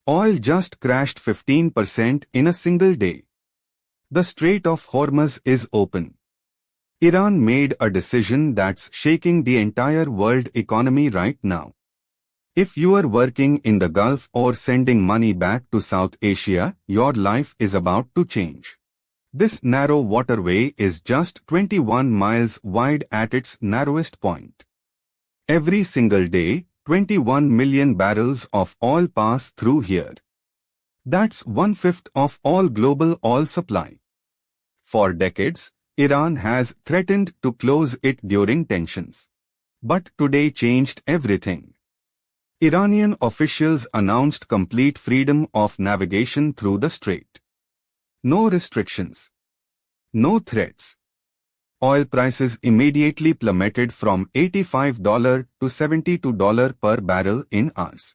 Oil just crashed 15% in a single day. The Strait of Hormuz is open. Iran made a decision that's shaking the entire world economy right now. If you are working in the Gulf or sending money back to South Asia, your life is about to change. This narrow waterway is just 21 miles wide at its narrowest point. Every single day, 21 million barrels of oil pass through here. That's 1/5 of all global oil supply. For decades, Iran has threatened to close it during tensions. But today changed everything. Iranian officials announced complete freedom of navigation through the strait. No restrictions. No threats. Oil prices immediately plummeted from $85 to $72 per barrel in hours.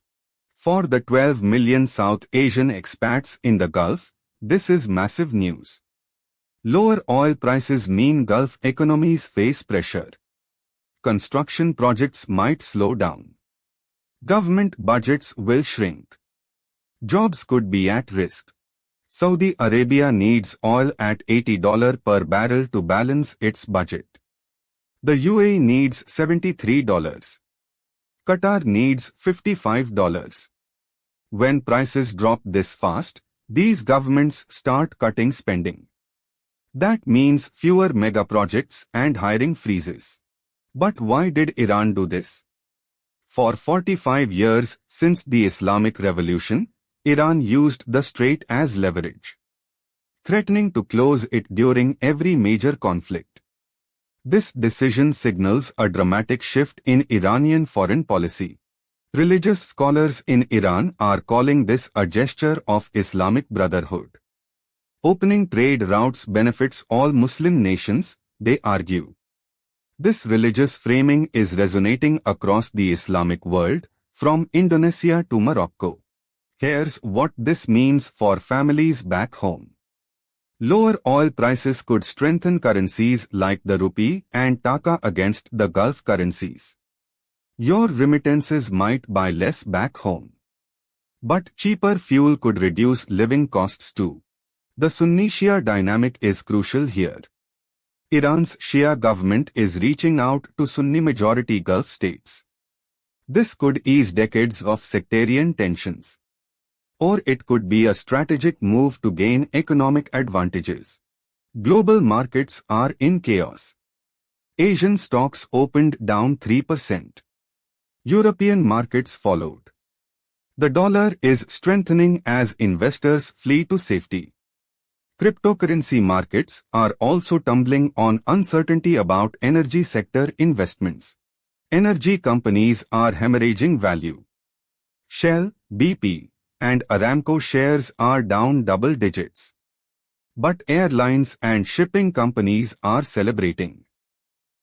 For the 12 million South Asian expats in the Gulf, this is massive news. Lower oil prices mean Gulf economies face pressure. Construction projects might slow down. Government budgets will shrink. Jobs could be at risk. Saudi Arabia needs oil at $80 per barrel to balance its budget. The UAE needs $73. Qatar needs $55. When prices drop this fast, these governments start cutting spending. That means fewer mega projects and hiring freezes. But why did Iran do this? For 45 years since the Islamic Revolution, Iran used the strait as leverage, threatening to close it during every major conflict. This decision signals a dramatic shift in Iranian foreign policy. Religious scholars in Iran are calling this a gesture of Islamic brotherhood. Opening trade routes benefits all Muslim nations, they argue. This religious framing is resonating across the Islamic world, from Indonesia to Morocco. Here's what this means for families back home. Lower oil prices could strengthen currencies like the rupee and taka against the Gulf currencies. Your remittances might buy less back home. But cheaper fuel could reduce living costs too. The Sunni-Shia dynamic is crucial here. Iran's Shia government is reaching out to Sunni-majority Gulf states. This could ease decades of sectarian tensions. Or it could be a strategic move to gain economic advantages. Global markets are in chaos. Asian stocks opened down 3%. European markets followed. The dollar is strengthening as investors flee to safety. Cryptocurrency markets are also tumbling on uncertainty about energy sector investments. Energy companies are hemorrhaging value. Shell, BP, and Aramco shares are down double digits. But airlines and shipping companies are celebrating.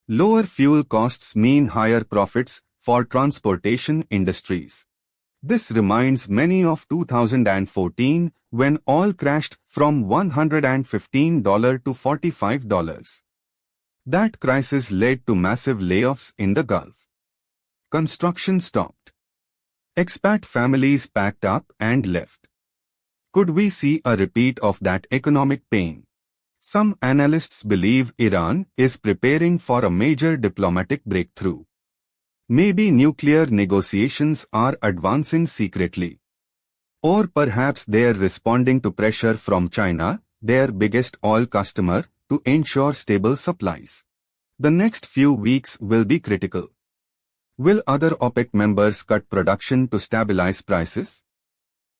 Lower fuel costs mean higher profits for transportation industries. This reminds many of 2014 when oil crashed from $115 to $45. That crisis led to massive layoffs in the Gulf. Construction stopped. Expat families packed up and left. Could we see a repeat of that economic pain? Some analysts believe Iran is preparing for a major diplomatic breakthrough. Maybe nuclear negotiations are advancing secretly. Or perhaps they are responding to pressure from China, their biggest oil customer, to ensure stable supplies. The next few weeks will be critical. Will other OPEC members cut production to stabilize prices?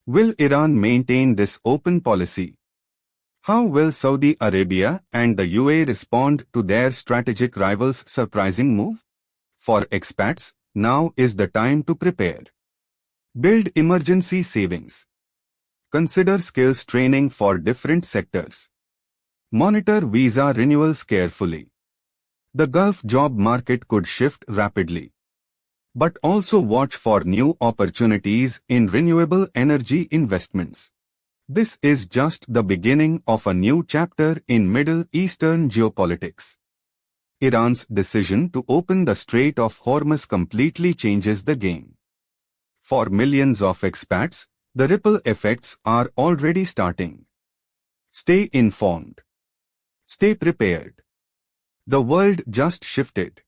Will Iran maintain this open policy? How will Saudi Arabia and the UAE respond to their strategic rivals' surprising move? For expats, now is the time to prepare. Build emergency savings. Consider skills training for different sectors. Monitor visa renewals carefully. The Gulf job market could shift rapidly. But also watch for new opportunities in renewable energy investments. This is just the beginning of a new chapter in Middle Eastern geopolitics. Iran's decision to open the Strait of Hormuz completely changes the game. For millions of expats, The ripple effects are already starting. Stay informed. Stay prepared. The world just shifted.